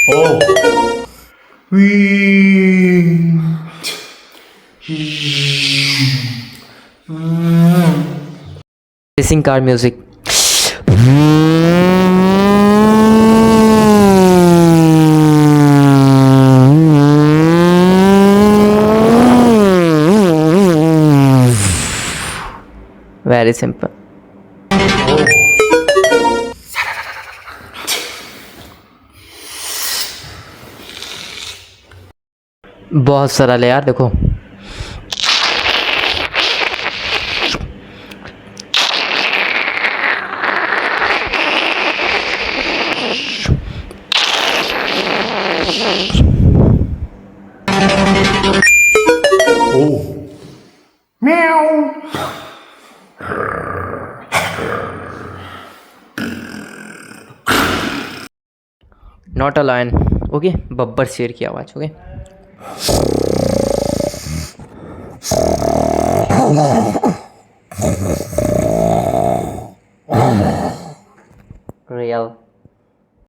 Oh. Racing car music. Very simple. बहुत सरल है यार, देखो। Oh. Meow. Not a lion, okay. बब्बर शेर की आवाज़, ओके। रियल